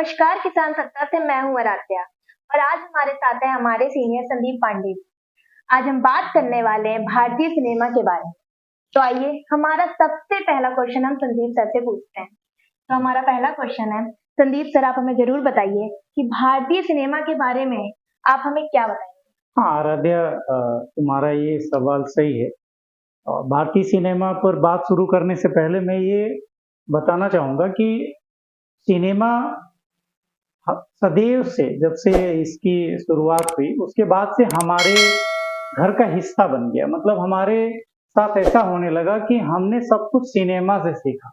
नमस्कार किसान सत्ता से मैं हूं आराध्या और आज हमारे साथ है हमारे सीनियर संदीप पांडे जी। आज हम बात करने वाले हैं भारतीय सिनेमा के बारे में। तो आइए हमारा सबसे पहला क्वेश्चन हम संदीप सर से पूछते हैं। तो हमारा पहला क्वेश्चन है, संदीप सर आप हमें जरूर बताइए कि भारतीय सिनेमा के बारे में आप हमें क्या बताएंगे। हाँ आराध्या, तुम्हारा ये सवाल सही है। भारतीय सिनेमा पर बात शुरू करने से पहले मैं ये बताना चाहूँगा कि सिनेमा सदैव से, जब से इसकी शुरुआत हुई उसके बाद से हमारे घर का हिस्सा बन गया। मतलब हमारे साथ ऐसा होने लगा कि हमने सब कुछ सिनेमा से सीखा।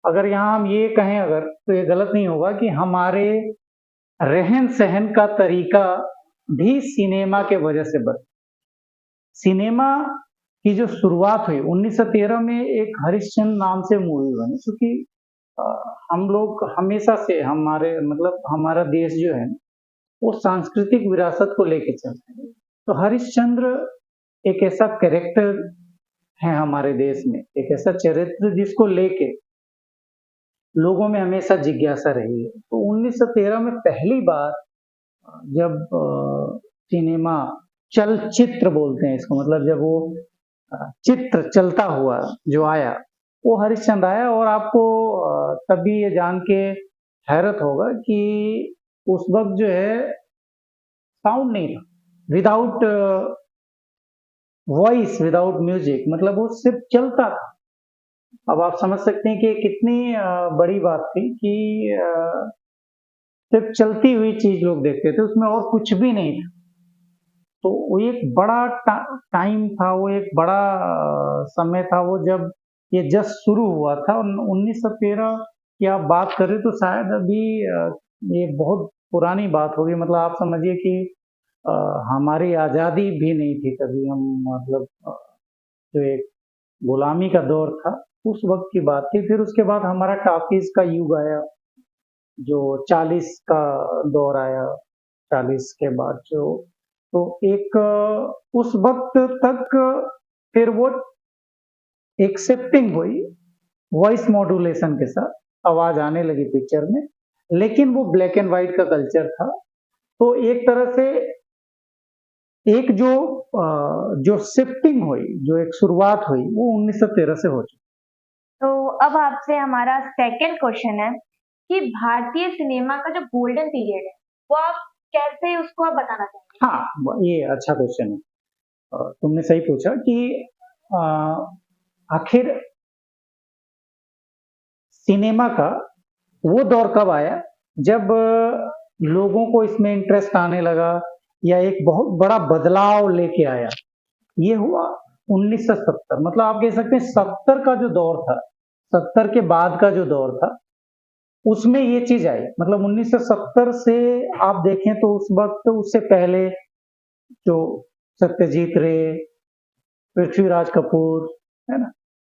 अगर यहाँ हम ये कहें अगर, तो ये गलत नहीं होगा कि हमारे रहन सहन का तरीका भी सिनेमा के वजह से बदला। सिनेमा की जो शुरुआत हुई 1913 में एक हरिश्चंद्र नाम से मूवी बनी, क्योंकि हम लोग हमेशा से हमारा देश जो है वो सांस्कृतिक विरासत को लेके चलता है। तो हरिश्चंद्र एक ऐसा कैरेक्टर है हमारे देश में, एक ऐसा चरित्र जिसको लेके लोगों में हमेशा जिज्ञासा रही है। तो 1913 में पहली बार जब सिनेमा, चलचित्र बोलते हैं इसको, मतलब जब वो चित्र चलता हुआ जो आया वो हरिश्चंद्र आया। और आपको तभी ये जान के हैरत होगा कि उस वक्त जो है साउंड नहीं था, विदाउट वॉइस, विदाउट म्यूजिक, मतलब वो सिर्फ चलता था। अब आप समझ सकते हैं कि कितनी बड़ी बात थी कि सिर्फ चलती हुई चीज लोग देखते थे, उसमें और कुछ भी नहीं था। तो वो एक बड़ा टाइम था, वो एक बड़ा समय था वो, जब ये जस्ट शुरू हुआ था। 1913 की आप बात करें तो शायद अभी ये बहुत पुरानी बात होगी। मतलब आप समझिए कि हमारी आज़ादी भी नहीं थी तभी। हम मतलब जो एक गुलामी का दौर था उस वक्त की बात थी। फिर उसके बाद हमारा टॉकीज का युग आया, जो 40 का दौर आया, 40 के बाद जो, तो एक उस वक्त तक फिर वो एक शिफ्टिंग हुई, वॉइस मॉड्यूलेशन के साथ आवाज आने लगी पिक्चर में, लेकिन वो ब्लैक एंड व्हाइट का कल्चर था। तो एक तरह से एक जो शिफ्टिंग हुई, जो एक शुरुआत हुई, वो 1913 से हो चुकी। तो अब आपसे हमारा सेकंड क्वेश्चन है कि भारतीय सिनेमा का जो गोल्डन पीरियड है वो आप कैसे उसको आप बताना चाहेंगे। हाँ, ये अच्छा क्वेश्चन है। तुमने सही पूछा कि आखिर सिनेमा का वो दौर कब आया जब लोगों को इसमें इंटरेस्ट आने लगा, या एक बहुत बड़ा बदलाव लेके आया। ये हुआ 1970, मतलब आप कह सकते हैं 70 का जो दौर था, 70 के बाद का जो दौर था, उसमें ये चीज आई। मतलब 1970 से आप देखें तो उस वक्त, उससे पहले जो सत्यजीत रे, पृथ्वीराज कपूर, है ना,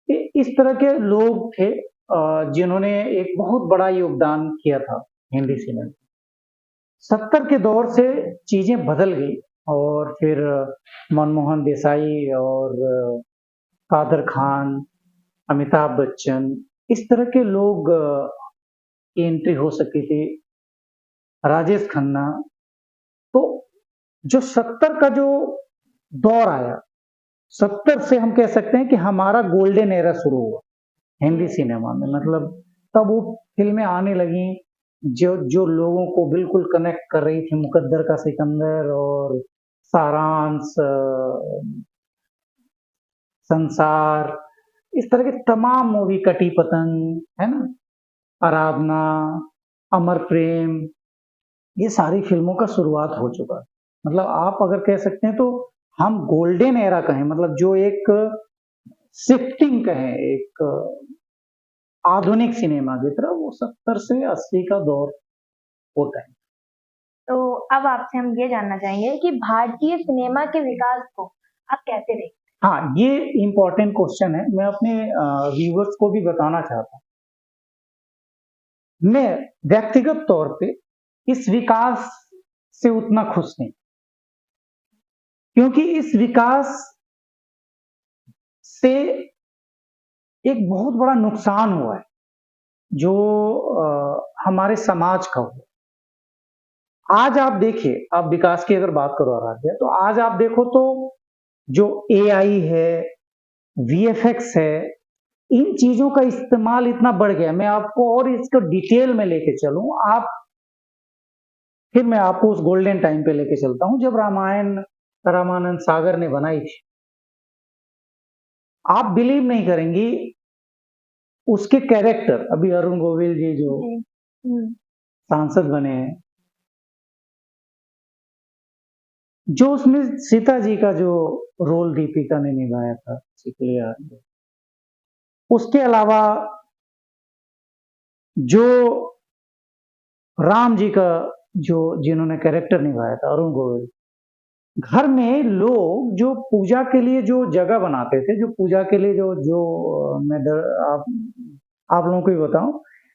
इस तरह के लोग थे जिन्होंने एक बहुत बड़ा योगदान किया था हिंदी सिनेमा। 70 के दौर से चीजें बदल गई और फिर मनमोहन देसाई और कादर खान, अमिताभ बच्चन, इस तरह के लोग की एंट्री हो सकी थी, राजेश खन्ना। तो जो 70 का जो दौर आया, 70 से हम कह सकते हैं कि हमारा गोल्डन एरा शुरू हुआ हिंदी सिनेमा में। मतलब तब वो फिल्में आने लगी जो जो लोगों को बिल्कुल कनेक्ट कर रही थी, मुकद्दर का सिकंदर और सारांश, संसार, इस तरह के तमाम मूवी, कटी पतंग, है ना, आराधना, अमर प्रेम, ये सारी फिल्मों का शुरुआत हो चुका। मतलब आप अगर कह सकते हैं तो हम गोल्डन एरा कहें, मतलब जो एक शिफ्टिंग कहें, एक आधुनिक सिनेमा की तरह, वो 70 से 80 का दौर होता है। तो अब आपसे हम ये जानना चाहेंगे कि भारतीय सिनेमा के विकास को आप कैसे देखते हैं। हाँ, ये इम्पोर्टेंट क्वेश्चन है, मैं अपने व्यूवर्स को भी बताना चाहता हूँ। मैं व्यक्तिगत तौर पे इस विकास से उतना खुश नहीं, क्योंकि इस विकास से एक बहुत बड़ा नुकसान हुआ है। जो हमारे समाज का हो। आज आप देखिए, आप विकास की अगर बात करो आराध्या, तो आज आप देखो तो जो एआई है, वीएफएक्स है, इन चीजों का इस्तेमाल इतना बढ़ गया। मैं आपको और इसको डिटेल में लेके चलूं, आप फिर मैं आपको उस गोल्डन टाइम पे लेके चलता हूं जब रामायण रामानंद सागर ने बनाई थी। आप बिलीव नहीं करेंगी, उसके कैरेक्टर, अभी अरुण गोविल जी जो सांसद बने हैं, जो उसमें सीता जी का जो रोल दीपिका ने निभाया था, चिकलिया, उसके अलावा जो राम जी का जो जिन्होंने कैरेक्टर निभाया था, अरुण गोविल, घर में लोग जो पूजा के लिए जो जगह बनाते थे, जो पूजा के लिए जो जो मैं आप लोगों को भी बताऊं,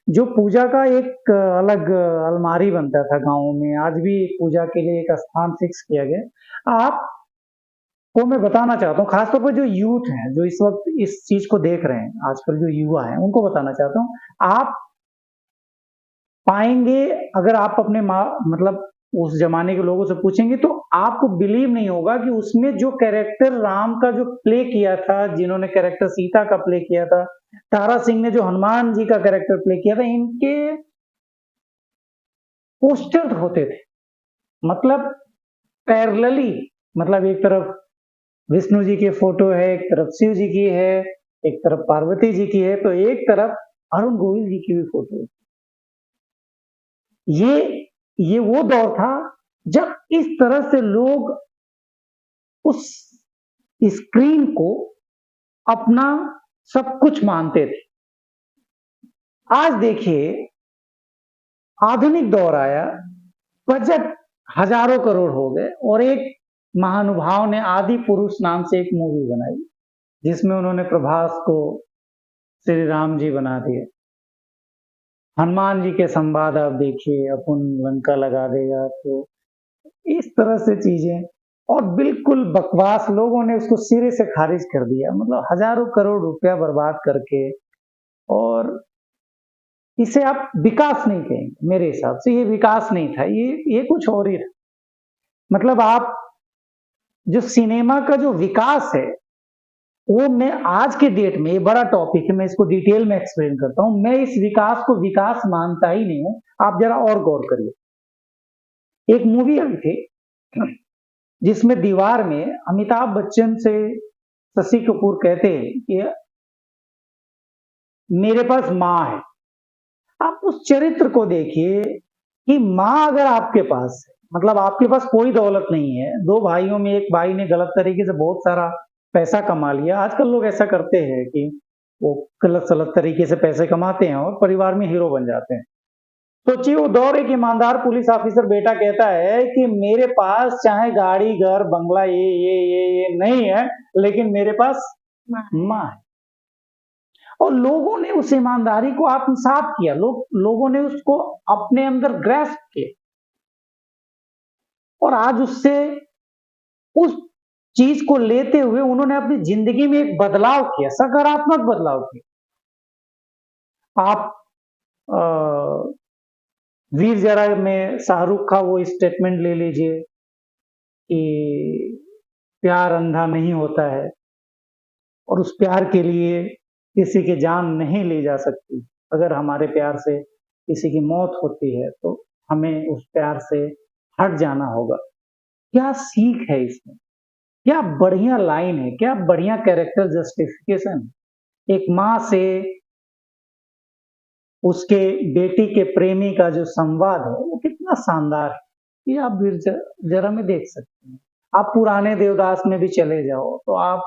जो पूजा का एक अलग अलमारी बनता था गाँव में, आज भी पूजा के लिए एक स्थान फिक्स किया गया। आपको मैं बताना चाहता हूँ, खासतौर पर जो यूथ हैं, जो इस वक्त इस चीज को देख रहे हैं, आजकल जो युवा हैं, उनको बताना चाहता हूँ, आप पाएंगे, अगर आप अपने मतलब उस जमाने के लोगों से पूछेंगे तो आपको बिलीव नहीं होगा कि उसमें जो कैरेक्टर राम का जो प्ले किया था, जिन्होंने कैरेक्टर सीता का प्ले किया था, तारा सिंह ने जो हनुमान जी का कैरेक्टर प्ले किया था, इनके पोस्टर होते थे, मतलब पैरेलली, मतलब एक तरफ विष्णु जी की फोटो है, एक तरफ शिव जी की है, एक तरफ पार्वती जी की है, तो एक तरफ अरुण गोविल जी की भी फोटो है। ये वो दौर था जब इस तरह से लोग उस स्क्रीन को अपना सब कुछ मानते थे। आज देखिए, आधुनिक दौर आया, बजट हजारों करोड़ हो गए और एक महानुभाव ने आदि पुरुष नाम से एक मूवी बनाई, जिसमें उन्होंने प्रभास को श्री राम जी बना दिए। हनुमान जी के संवाद आप देखिए, अपन लंका लगा देगा, तो इस तरह से चीजें, और बिल्कुल बकवास, लोगों ने उसको सिरे से खारिज कर दिया, मतलब हजारों करोड़ रुपया बर्बाद करके। और इसे आप विकास नहीं कहेंगे, मेरे हिसाब से ये विकास नहीं था, ये कुछ और ही था। मतलब आप जो सिनेमा का जो विकास है, वो मैं आज के डेट में, ये बड़ा टॉपिक है, मैं इसको डिटेल में एक्सप्लेन करता हूं, मैं इस विकास को विकास मानता ही नहीं हूं। आप जरा और गौर करिए, एक मूवी आई थी जिसमें दीवार में अमिताभ बच्चन से शशि कपूर कहते हैं कि मेरे पास माँ है। आप उस चरित्र को देखिए कि माँ अगर आपके पास है, मतलब आपके पास कोई दौलत नहीं है, दो भाइयों में एक भाई ने गलत तरीके से बहुत सारा पैसा कमा लिया। आजकल लोग ऐसा करते हैं कि वो गलत सलत तरीके से पैसे कमाते हैं और परिवार में हीरो बन जाते हैं। सोचिए, वो दौर एक ईमानदार पुलिस ऑफिसर बेटा कहता है कि मेरे पास चाहे गाड़ी, घर, बंगला, ये नहीं है, लेकिन मेरे पास माँ है। और लोगों ने उस ईमानदारी को आत्मसात किया, लोगों ने उसको अपने अंदर ग्रैस्प किया, और आज उससे, उस चीज को लेते हुए उन्होंने अपनी जिंदगी में एक बदलाव किया, सकारात्मक बदलाव किया। आप वीर जरा में शाहरुख का वो स्टेटमेंट ले लीजिए कि प्यार अंधा नहीं होता है, और उस प्यार के लिए किसी की जान नहीं ली जा सकती। अगर हमारे प्यार से किसी की मौत होती है तो हमें उस प्यार से हट जाना होगा। क्या सीख है इसमें, क्या बढ़िया लाइन है, क्या बढ़िया कैरेक्टर जस्टिफिकेशन। एक माँ से उसके बेटी के प्रेमी का जो संवाद है, वो कितना शानदार है, ये आप जरा में देख सकते हैं। आप पुराने देवदास में भी चले जाओ तो आप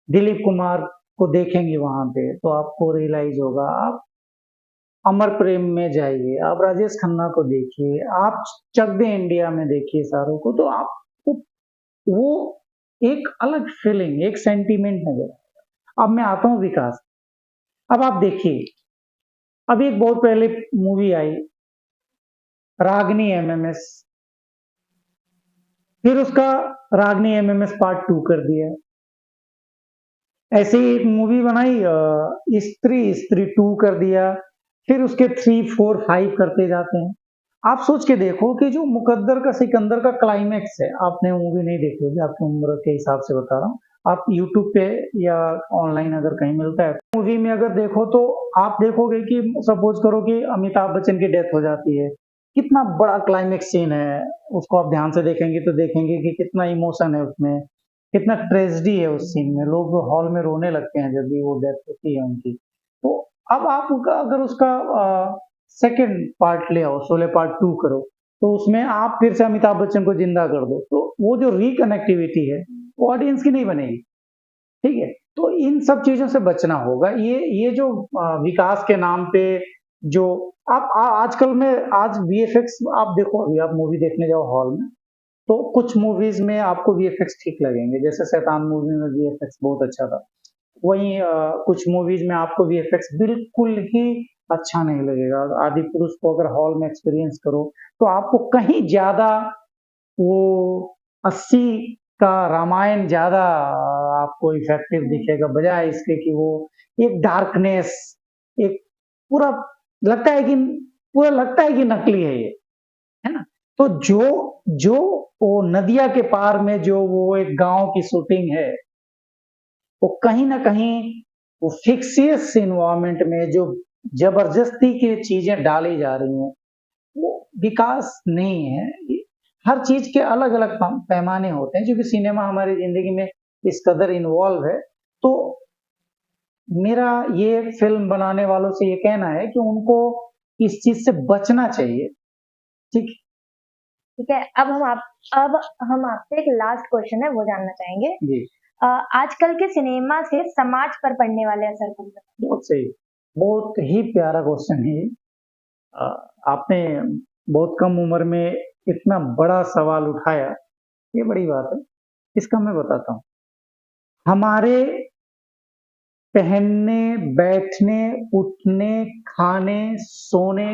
दिलीप कुमार को देखेंगे वहां पे, तो आपको रियलाइज होगा। आप अमर प्रेम में जाइए, आप राजेश खन्ना को देखिए, आप चक दे इंडिया में देखिए शाहरुख को, तो आपको वो एक अलग फीलिंग, एक सेंटीमेंट नजर आएगा। अब मैं आता हूं विकास। अब आप देखिए, अभी एक बहुत पहले मूवी आई रागनी एमएमएस, फिर उसका रागनी एमएमएस पार्ट 2 कर दिया। ऐसे ही एक मूवी बनाई स्त्री 2 कर दिया, फिर उसके 3, 4, 5 करते जाते हैं। आप सोच के देखो कि जो मुकद्दर का सिकंदर का क्लाइमेक्स है, आपने मूवी नहीं देखी होगी, आपकी उम्र के हिसाब से बता रहा हूँ। आप यूट्यूब पे या ऑनलाइन अगर कहीं मिलता है, मूवी में अगर देखो तो आप देखोगे कि सपोज करो कि अमिताभ बच्चन की डेथ हो जाती है। कितना बड़ा क्लाइमेक्स सीन है, उसको आप ध्यान से देखेंगे तो देखेंगे कि कितना इमोशन है उसमें, कितना ट्रेजेडी है उस सीन में। लोग हॉल में रोने लगते हैं जब भी वो डेथ होती है उनकी। तो अब आप अगर उसका सेकंड पार्ट ले आओ, शोले पार्ट 2 करो, तो उसमें आप फिर से अमिताभ बच्चन को जिंदा कर दो, तो वो जो रिकनेक्टिविटी है वो ऑडियंस की नहीं बनेगी। ठीक है, तो इन सब चीजों से बचना होगा। ये जो विकास के नाम पे जो आप आजकल में आज वीएफएक्स आप देखो, अभी आप मूवी देखने जाओ हॉल में तो कुछ मूवीज में आपको वीएफएक्स ठीक लगेंगे, जैसे शैतान मूवी में वीएफएक्स बहुत अच्छा था। वहीं कुछ मूवीज में आपको वीएफएक्स बिल्कुल ही अच्छा नहीं लगेगा। आदि पुरुष को अगर हॉल में एक्सपीरियंस करो तो आपको कहीं ज्यादा वो 80 का रामायण ज्यादा आपको इफेक्टिव दिखेगा, बजाय इसके कि वो एक डार्कनेस, एक पूरा लगता है कि नकली है ये, है ना। तो जो जो वो नदिया के पार में जो वो एक गांव की शूटिंग है, वो कहीं ना कहीं वो फिक्सियस इन्वायरमेंट में जो जबरदस्ती की चीजें डाली जा रही हैं, वो विकास नहीं है। हर चीज के अलग अलग पैमाने होते हैं, क्योंकि सिनेमा हमारी जिंदगी में इस कदर इन्वॉल्व है। तो मेरा ये फिल्म बनाने वालों से ये कहना है कि उनको इस चीज से बचना चाहिए। ठीक ठीक है, अब हम आपसे एक लास्ट क्वेश्चन है वो जानना चाहेंगे। जी, आजकल के सिनेमा से समाज पर पड़ने वाले असर को बताइए। बहुत सही, बहुत ही प्यारा क्वेश्चन है ये। आपने बहुत कम उम्र में इतना बड़ा सवाल उठाया, ये बड़ी बात है। इसका मैं बताता हूँ। हमारे पहनने, बैठने, उठने, खाने, सोने,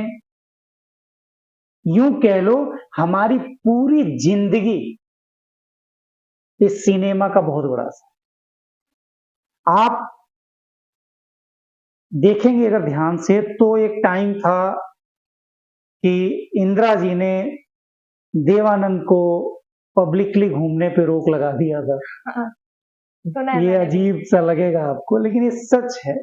यूं कह लो हमारी पूरी जिंदगी इस सिनेमा का बहुत बड़ा असर। आप देखेंगे अगर ध्यान से तो एक टाइम था कि इंदिरा जी ने देवानंद को पब्लिकली घूमने पे रोक लगा दिया था। हाँ, सुना है ये मैंने भी। अजीब सा लगेगा आपको, लेकिन ये सच है।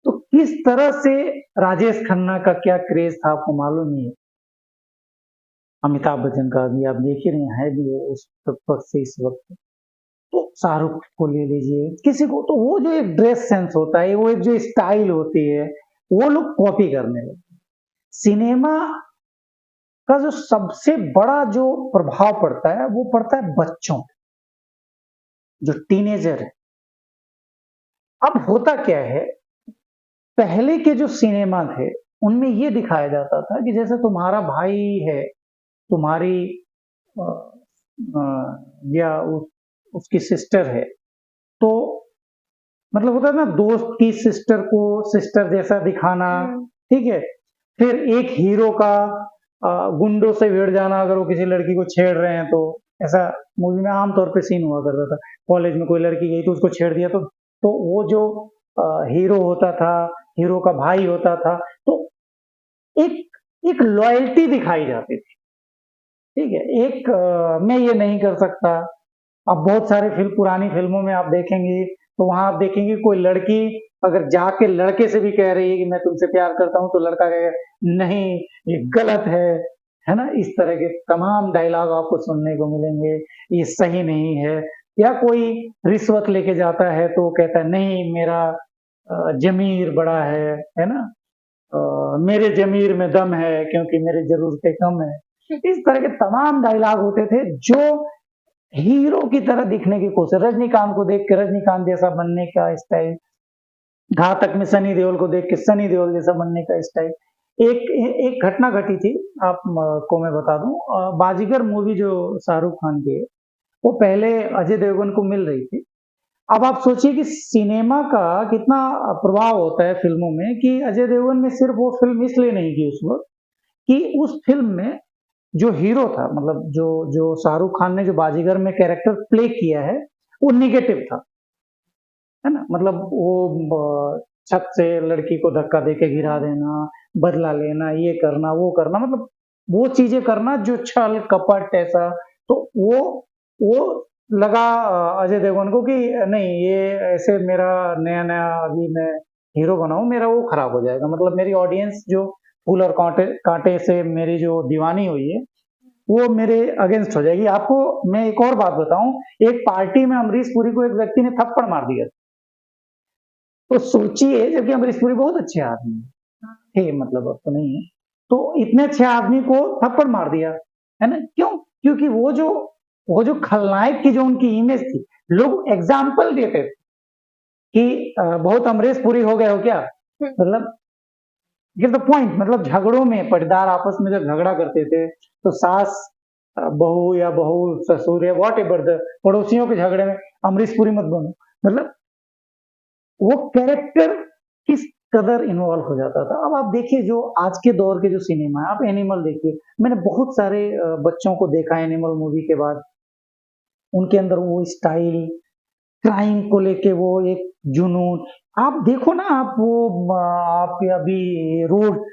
तो किस तरह से राजेश खन्ना का क्या क्रेज था आपको मालूम ही है। अमिताभ बच्चन का भी आप देख ही रहे हैं भी उस वक्त से इस वक्त। तो शाहरुख को ले लीजिए, किसी को तो वो जो एक ड्रेस सेंस होता है, वो एक जो स्टाइल होती है, वो लोग कॉपी करने लगे। सिनेमा का जो सबसे बड़ा जो प्रभाव पड़ता है वो पड़ता है बच्चों, जो टीनेजर है। अब होता क्या है, पहले के जो सिनेमा थे उनमें ये दिखाया जाता था कि जैसे तुम्हारा भाई है, तुम्हारी अ, या उसकी सिस्टर है, तो मतलब होता है ना, दोस्त की सिस्टर को सिस्टर जैसा दिखाना। ठीक है, फिर एक हीरो का गुंडों से भिड़ जाना, अगर वो किसी लड़की को छेड़ रहे हैं तो ऐसा मूवी में आमतौर पे सीन हुआ करता था। कॉलेज में कोई लड़की गई तो उसको छेड़ दिया, तो वो जो हीरो होता था, हीरो का भाई होता था, तो एक एक लॉयल्टी दिखाई जाती थी। ठीक है, एक मैं ये नहीं कर सकता। अब बहुत सारे पुरानी फिल्मों में आप देखेंगे तो वहां आप देखेंगे कोई लड़की अगर जाके लड़के से भी कह रही है कि मैं तुमसे प्यार करता हूं, तो लड़का कहेगा नहीं ये गलत है ना। इस तरह के तमाम डायलॉग आपको सुनने को मिलेंगे, ये सही नहीं है। या कोई रिश्वत लेके जाता है तो वो कहता है नहीं मेरा जमीर बड़ा है ना, मेरे जमीर में दम है क्योंकि मेरी जरूरतें कम है। इस तरह के तमाम डायलॉग होते थे जो हीरो की तरह दिखने की कोशिश। रजनीकांत को देख के रजनीकांत जैसा बनने का स्टाइल, घातक में सनी देओल को देख के सनी देओल जैसा बनने का स्टाइल। एक घटना घटी थी, आप को मैं बता दूं। बाजीगर मूवी जो शाहरुख खान की है, वो पहले अजय देवगन को मिल रही थी। अब आप सोचिए कि सिनेमा का कितना प्रभाव होता है फिल्मों में, कि अजय देवगन ने सिर्फ वो फिल्म इसलिए नहीं की उस वक्त कि उस फिल्म में जो हीरो था, मतलब जो शाहरुख खान ने जो बाजीगर में कैरेक्टर प्ले किया है वो निगेटिव था, है ना। मतलब वो छत से लड़की को धक्का देके गिरा देना, बदला लेना, ये करना, वो करना, मतलब वो चीजें करना जो छल कपट ऐसा। तो वो लगा अजय देवगन को कि नहीं, ये ऐसे मेरा नया नया अभी मैं हीरो बनाऊं, मेरा वो खराब हो जाएगा, मतलब मेरी ऑडियंस जो फूल और कांटे कांटे से मेरी जो दीवानी हुई है वो मेरे अगेंस्ट हो जाएगी। आपको मैं एक और बात बताऊं, एक पार्टी में अमरीश पुरी को एक व्यक्ति ने थप्पड़ मार दिया, तो सोचिए, जबकि अमरीश पुरी बहुत अच्छे आदमी थे, मतलब अब तो नहीं है, तो इतने अच्छे आदमी को थप्पड़ मार दिया, है ना? क्यों? क्योंकि वो जो खलनायक की जो उनकी इमेज थी, लोग एग्जाम्पल देते थे कि बहुत अमरीश पुरी हो गए हो क्या, मतलब गेट द पॉइंट। मतलब झगड़ों में पटदार आपस में जब झगड़ा करते थे तो सास बहू या बहू ससुर या वॉट एवर द पड़ोसियों के झगड़े में अमरीश पुरी मत बनो, मतलब वो कैरेक्टर किस कदर इन्वॉल्व हो जाता था। अब आप देखिए जो आज के दौर के जो सिनेमा है, आप एनिमल देखिए, मैंने बहुत सारे बच्चों को देखा एनिमल मूवी के बाद, उनके अंदर वो स्टाइल, क्राइम को लेके वो एक जुनून। आप देखो ना, आप वो आप अभी रोड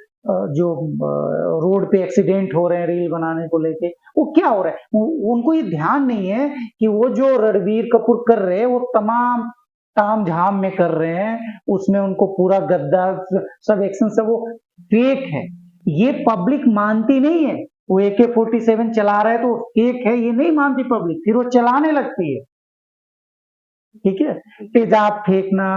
जो रोड पे एक्सीडेंट हो रहे हैं रील बनाने को लेके, वो क्या हो रहा है, उनको ये ध्यान नहीं है कि वो जो रणबीर कपूर कर रहे हैं वो तमाम ताम झाम में कर रहे हैं, उसमें उनको पूरा गद्दा सब एक्शन सब वो फेक है। ये पब्लिक मानती नहीं है। वो AK-47 चला रहा है तो फेक है, ये नहीं मानती पब्लिक, फिर वो चलाने लगती है। ठीक है, तेजाब फेंकना,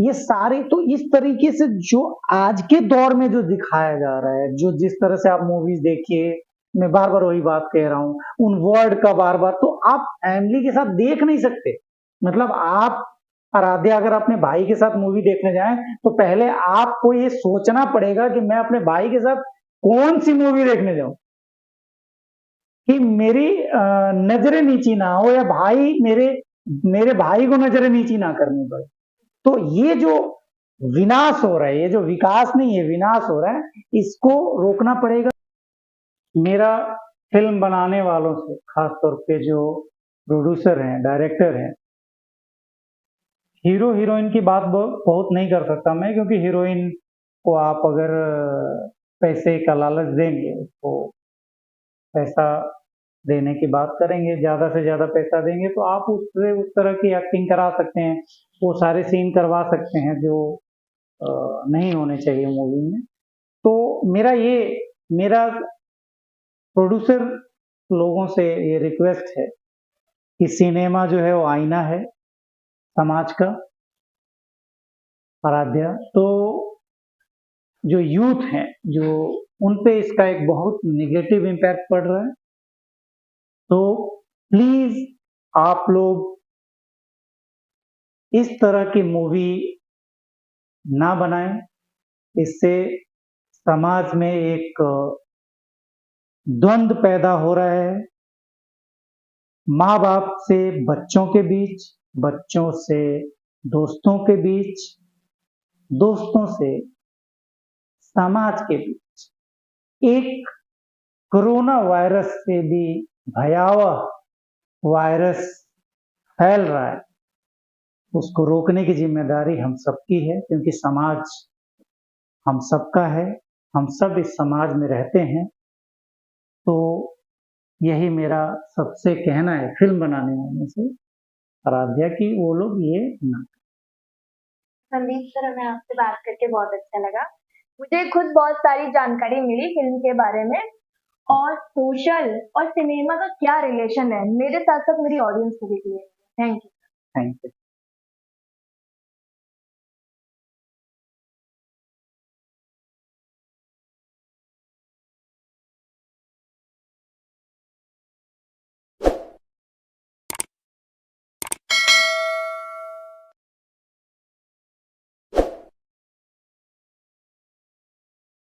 ये सारे तो इस तरीके से जो आज के दौर में जो दिखाया जा रहा है, जो जिस तरह से आप मूवीज देखिए, मैं बार बार वही बात कह रहा हूं, उन वर्ड का बार बार, तो आप फैमिली के साथ देख नहीं सकते। मतलब आप आराध्या अगर अपने भाई के साथ मूवी देखने जाएं तो पहले आपको ये सोचना पड़ेगा कि मैं अपने भाई के साथ कौन सी मूवी देखने जाऊं कि मेरी नजरें नीची ना हो, या भाई मेरे भाई को नजरें नीची ना करनी पड़े। तो ये जो विनाश हो रहा है, ये जो विकास नहीं है विनाश हो रहा है, इसको रोकना पड़ेगा। मेरा फिल्म बनाने वालों से, खास तौर पे जो प्रोड्यूसर हैं, डायरेक्टर हैं, हीरो हीरोइन की बात बहुत नहीं कर सकता मैं, क्योंकि हीरोइन को आप अगर पैसे का लालच देंगे, तो पैसा देने की बात करेंगे, ज्यादा से ज्यादा पैसा देंगे तो आप उससे उस तरह की एक्टिंग करा सकते हैं, वो सारे सीन करवा सकते हैं जो नहीं होने चाहिए मूवी में। तो मेरा प्रोड्यूसर लोगों से ये रिक्वेस्ट है कि सिनेमा जो है वो आईना है समाज का। आराध्या, तो जो यूथ है, जो उन पे इसका एक बहुत निगेटिव इम्पैक्ट पड़ रहा है, तो प्लीज आप लोग इस तरह की मूवी ना बनाएं। इससे समाज में एक द्वंद्व पैदा हो रहा है, माँ बाप से बच्चों के बीच, बच्चों से दोस्तों के बीच, दोस्तों से समाज के बीच। एक कोरोना वायरस से भी भयावह वायरस फैल रहा है, उसको रोकने की जिम्मेदारी हम सबकी है, क्योंकि समाज हम सबका है, हम सब इस समाज में रहते हैं। तो यही मेरा सबसे कहना है फिल्म बनाने वालों से, आराध्या, की वो लोग ये ना। संदीप सर, हमें आपसे बात करके बहुत अच्छा लगा। मुझे खुद बहुत सारी जानकारी मिली फिल्म के बारे में, और सोशल और सिनेमा का क्या रिलेशन है, मेरे साथ साथ मेरी ऑडियंस को भी clear. Thank you. Thank you.